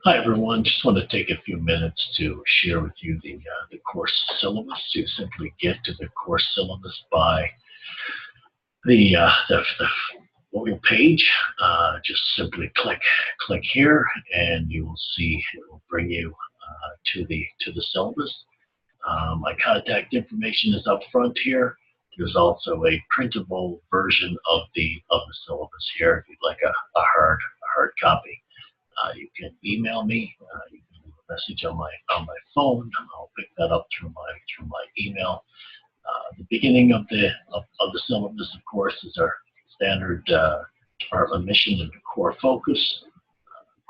Hi everyone, just want to take a few minutes to share with you the course syllabus. You simply get to the course syllabus by the mobile page. Just simply click here, and you will see it will bring you to the syllabus. My contact information is up front here. There's also a printable version of the syllabus here if you'd like a hard copy. You can email me. You can leave a message on my phone. I'll pick that up through my email. The beginning of the syllabus, of course, is our standard department mission and core focus,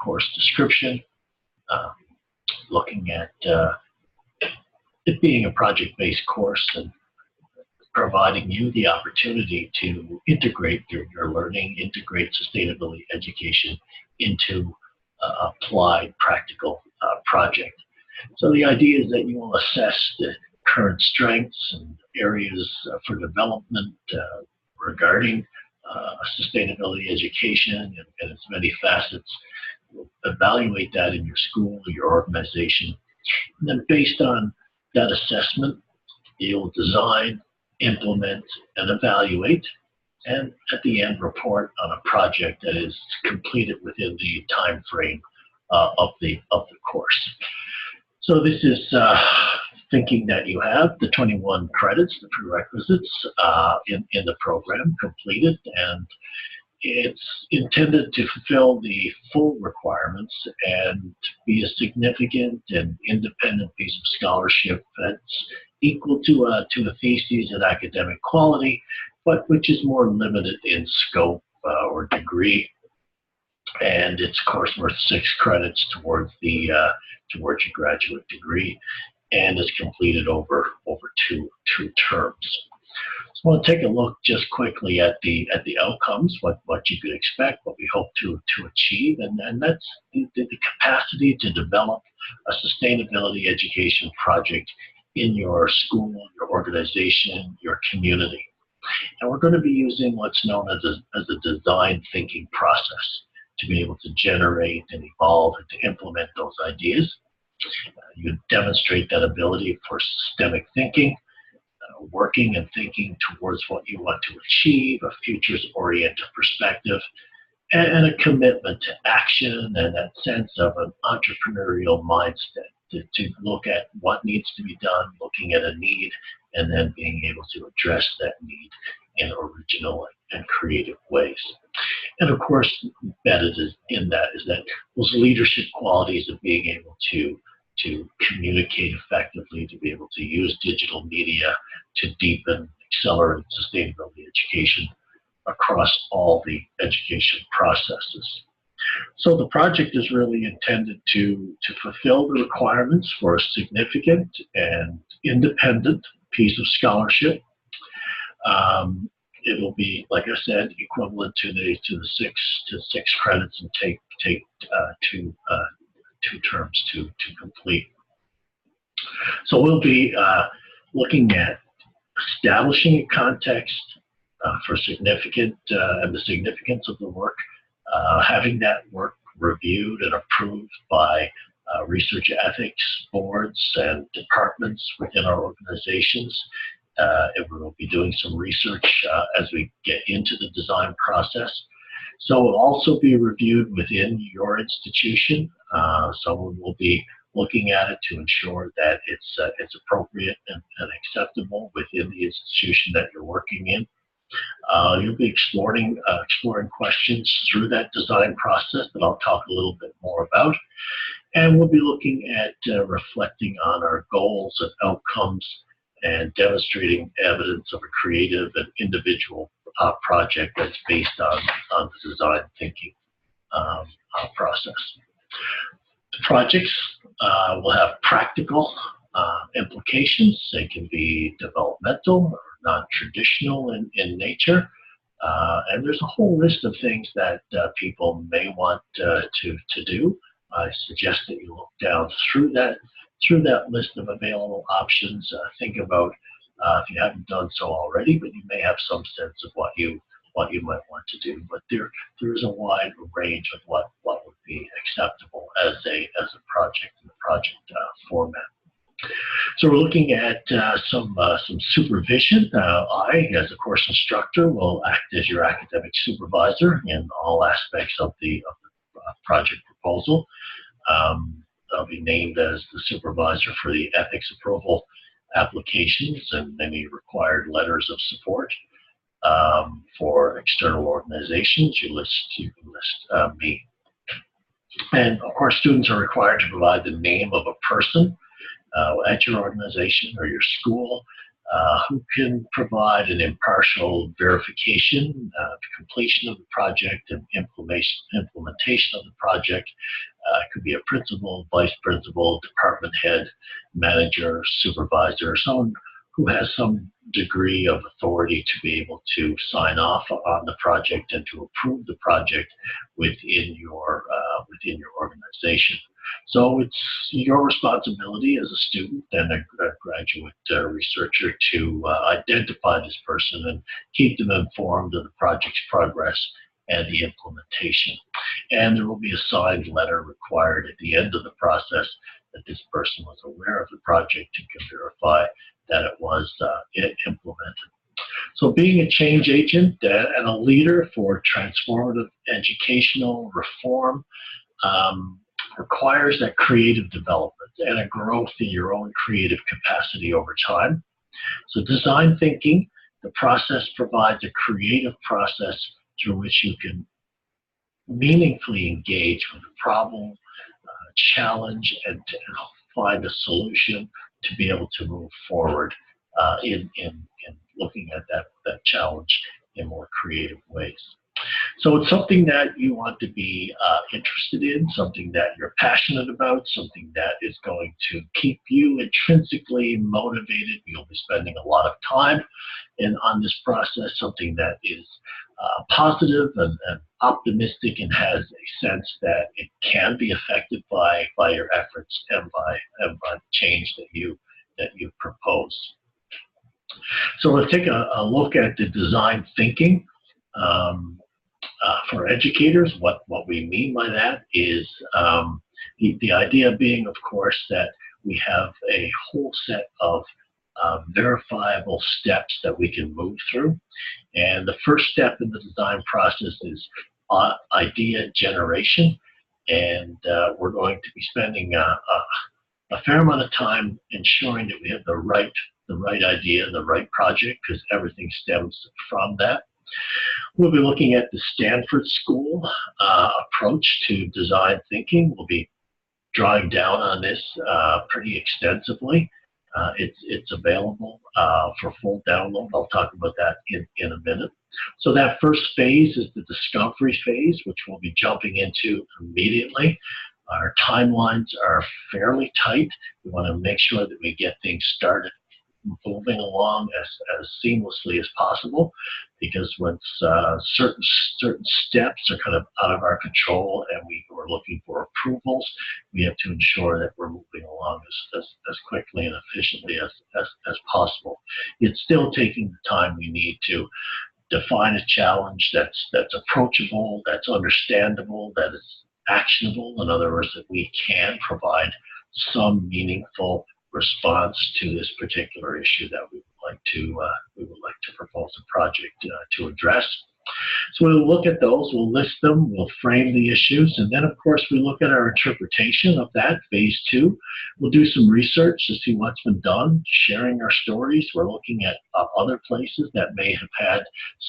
course description, looking at it being a project-based course and providing you the opportunity to integrate your learning, integrate sustainability education into applied practical project. So the idea is that you will assess the current strengths and areas for development regarding sustainability education and its many facets. You'll evaluate that in your school or your organization. And then based on that assessment, you'll design, implement, and evaluate, and at the end report on a project that is completed within the time frame of the course. So this is thinking that you have the 21 credits, the prerequisites in the program completed, and it's intended to fulfill the full requirements and be a significant and independent piece of scholarship that's equal to a thesis and academic quality, but which is more limited in scope or degree. And it's, of course, worth 6 credits towards your graduate degree, and is completed over two terms. So I want to take a look just quickly at the outcomes, what you could expect, what we hope to achieve, and that's the capacity to develop a sustainability education project in your school, your organization, your community. And we're going to be using what's known as a design thinking process to be able to generate and evolve and to implement those ideas. You demonstrate that ability for systemic thinking, working and thinking towards what you want to achieve, a futures-oriented perspective, and a commitment to action and that sense of an entrepreneurial mindset to look at what needs to be done, looking at a need, and then being able to address that need in original and creative ways. And of course, embedded in that is that those leadership qualities of being able to communicate effectively, to be able to use digital media to deepen, accelerate sustainability education across all the education processes. So the project is really intended to fulfill the requirements for a significant and independent piece of scholarship. It will be, like I said, equivalent to the 6 credits and take two terms to complete. So we'll be looking at establishing a context for significant and the significance of the work, having that work reviewed and approved by research ethics boards and departments within our organizations. And we will be doing some research as we get into the design process. So it will also be reviewed within your institution. Someone will be looking at it to ensure that it's appropriate and acceptable within the institution that you're working in. You'll be exploring questions through that design process that I'll talk a little bit more about. And we'll be looking at reflecting on our goals and outcomes and demonstrating evidence of a creative and individual project that's based on the design thinking process. The projects will have practical implications. They can be developmental or non-traditional in nature. And there's a whole list of things that people may want to do. I suggest that you look down through that list of available options. Think about if you haven't done so already, but you may have some sense of what you might want to do. But there is a wide range of what would be acceptable as a project in the project format. So we're looking at some supervision. I, as a course instructor, will act as your academic supervisor in all aspects of the project proposal. I'll be named as the supervisor for the ethics approval applications and any required letters of support. For external organizations, you can list me. And of course, students are required to provide the name of a person at your organization or your school who can provide an impartial verification, completion of the project, and implementation of the project. It could be a principal, vice principal, department head, manager, supervisor, someone who has some degree of authority to be able to sign off on the project and to approve the project within your organization. So it's your responsibility as a student and a graduate researcher to identify this person and keep them informed of the project's progress and the implementation. And there will be a signed letter required at the end of the process that this person was aware of the project and can verify that it was implemented. So being a change agent and a leader for transformative educational reform requires that creative development and a growth in your own creative capacity over time. So design thinking, the process provides a creative process through which you can meaningfully engage with a problem, challenge, and find a solution to be able to move forward in looking at that challenge in more creative ways. So it's something that you want to be interested in, something that you're passionate about, something that is going to keep you intrinsically motivated. You'll be spending a lot of time on this process, something that is positive and optimistic and has a sense that it can be affected by your efforts and by the change that you propose. So let's take a look at the design thinking. For educators, what we mean by that is the idea being, of course, that we have a whole set of verifiable steps that we can move through. And the first step in the design process is idea generation. And we're going to be spending a fair amount of time ensuring that we have the right idea, the right project, because everything stems from that. We'll be looking at the Stanford School approach to design thinking. We'll be drawing down on this pretty extensively. It's available for full download. I'll talk about that in a minute. So that first phase is the discovery phase, which we'll be jumping into immediately. Our timelines are fairly tight. We want to make sure that we get things started moving along as seamlessly as possible, because when certain steps are kind of out of our control and we're looking for approvals, we have to ensure that we're moving along as quickly and efficiently as possible. It's still taking the time we need to define a challenge that's approachable, that's understandable, that is actionable. In other words, that we can provide some meaningful response to this particular issue that we would like to propose a project to address. So we'll look at those, we'll list them, we'll frame the issues, and then of course we look at our interpretation of that, phase two. We'll do some research to see what's been done, sharing our stories. We're looking at other places that may have had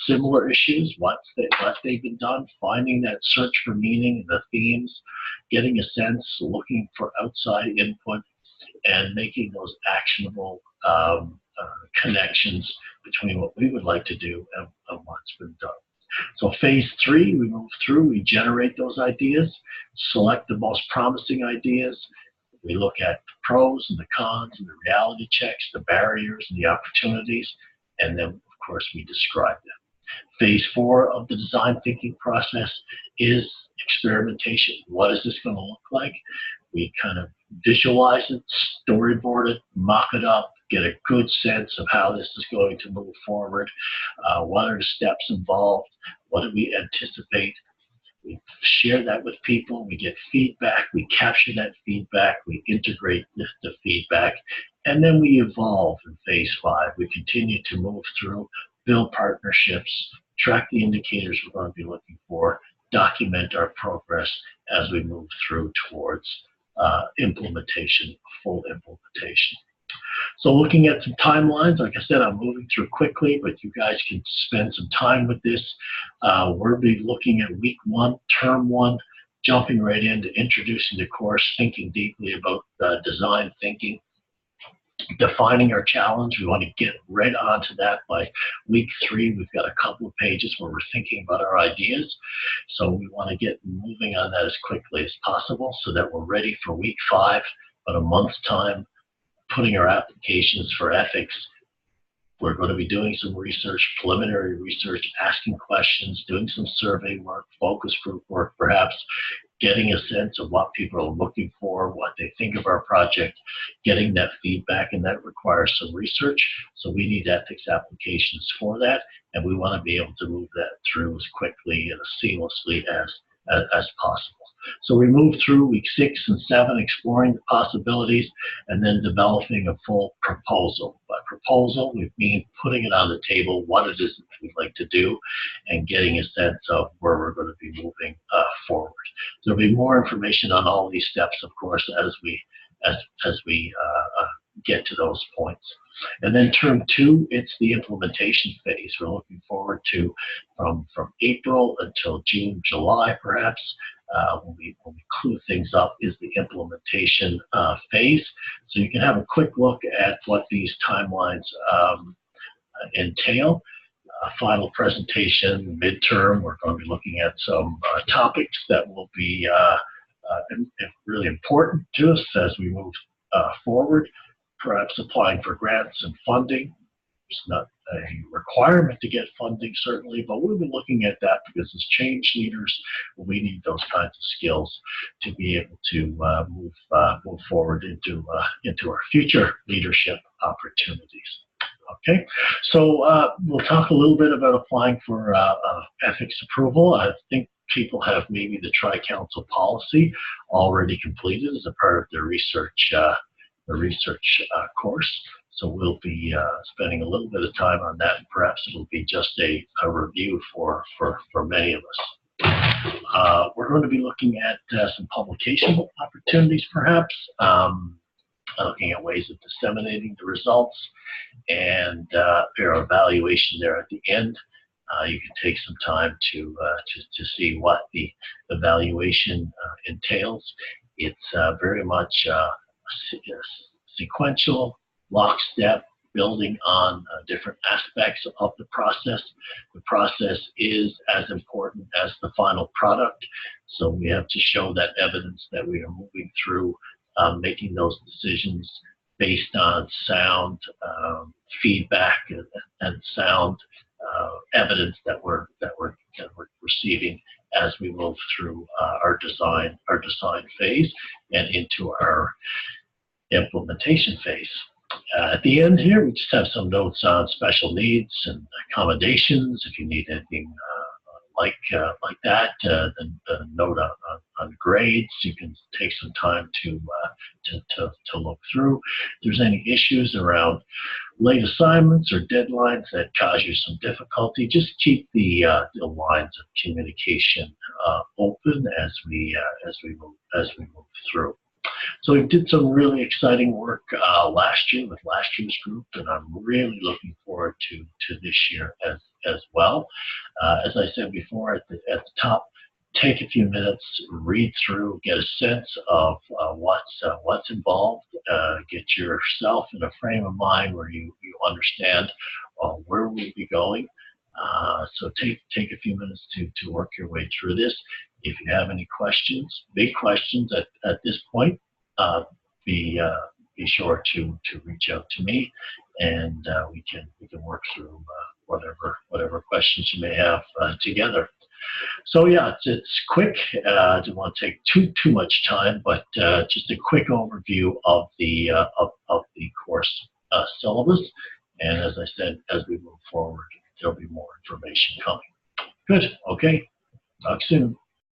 similar issues, what they've been done, finding that search for meaning, the themes, getting a sense, looking for outside input, and making those actionable connections between what we would like to do and what's been done. So phase three, we move through, we generate those ideas, select the most promising ideas. We look at the pros and the cons and the reality checks, the barriers and the opportunities, and then of course we describe them. Phase four of the design thinking process is experimentation. What is this going to look like? We kind of visualize it, storyboard it, mock it up, get a good sense of how this is going to move forward. What are the steps involved? What do we anticipate? We share that with people, we get feedback, we capture that feedback, we integrate the feedback, and then we evolve in phase 5. We continue to move through, build partnerships, track the indicators we're going to be looking for, document our progress as we move through towards implementation, full implementation. So looking at some timelines, like I said, I'm moving through quickly, but you guys can spend some time with this. We'll be looking at week 1, term 1, jumping right into introducing the course, thinking deeply about design thinking, defining our challenge. We want to get right onto that by week 3. We've got a couple of pages where we're thinking about our ideas. So we want to get moving on that as quickly as possible so that we're ready for week 5, about a month's time, putting our applications for ethics. We're going to be doing some research, preliminary research, asking questions, doing some survey work, focus group work, perhaps getting a sense of what people are looking for, what they think of our project, getting that feedback, and that requires some research. So we need ethics applications for that, and we want to be able to move that through as quickly and as seamlessly as possible. So we move through week 6 and 7, exploring the possibilities, and then developing a full proposal. By proposal, we mean putting it on the table, what it is that we'd like to do, and getting a sense of where we're going to be moving forward. There'll be more information on all these steps, of course, as we get to those points. And then term 2, it's the implementation phase. We're looking forward to from April until June, July, perhaps. When we clue things up is the implementation phase. So you can have a quick look at what these timelines entail. Final presentation, midterm, we're going to be looking at some topics that will be really important to us as we move forward. Perhaps applying for grants and funding. It's not a requirement to get funding, certainly, but we'll be looking at that because as change leaders, we need those kinds of skills to be able to move forward into our future leadership opportunities. Okay, so we'll talk a little bit about applying for ethics approval. I think people have maybe the Tri-Council policy already completed as a part of their research course. So we'll be spending a little bit of time on that. Perhaps it'll be just a review for many of us. We're going to be looking at some publication opportunities, perhaps, looking at ways of disseminating the results, and their evaluation there at the end. You can take some time to see what the evaluation entails. It's very much sequential, lockstep, building on different aspects of the process. The process is as important as the final product, so we have to show that evidence that we are moving through making those decisions based on sound feedback and sound evidence that we're receiving as we move through our design phase and into our implementation phase. At the end here, we just have some notes on special needs and accommodations. If you need anything like that, then note on grades. You can take some time to look through. If there's any issues around late assignments or deadlines that cause you some difficulty, just keep the lines of communication open as we move through. So we did some really exciting work last year with last year's group, and I'm really looking forward to this year as well. As I said before at the top, take a few minutes, read through, get a sense of what's involved, get yourself in a frame of mind where you understand where we'll be going. So take a few minutes to work your way through this. If you have any questions, big questions at this point, be sure to reach out to me, and we can work through whatever questions you may have together. So yeah, it's quick. I don't want to take too much time, but just a quick overview of the course syllabus. And as I said, as we move forward, there'll be more information coming. Good. Okay. Talk soon.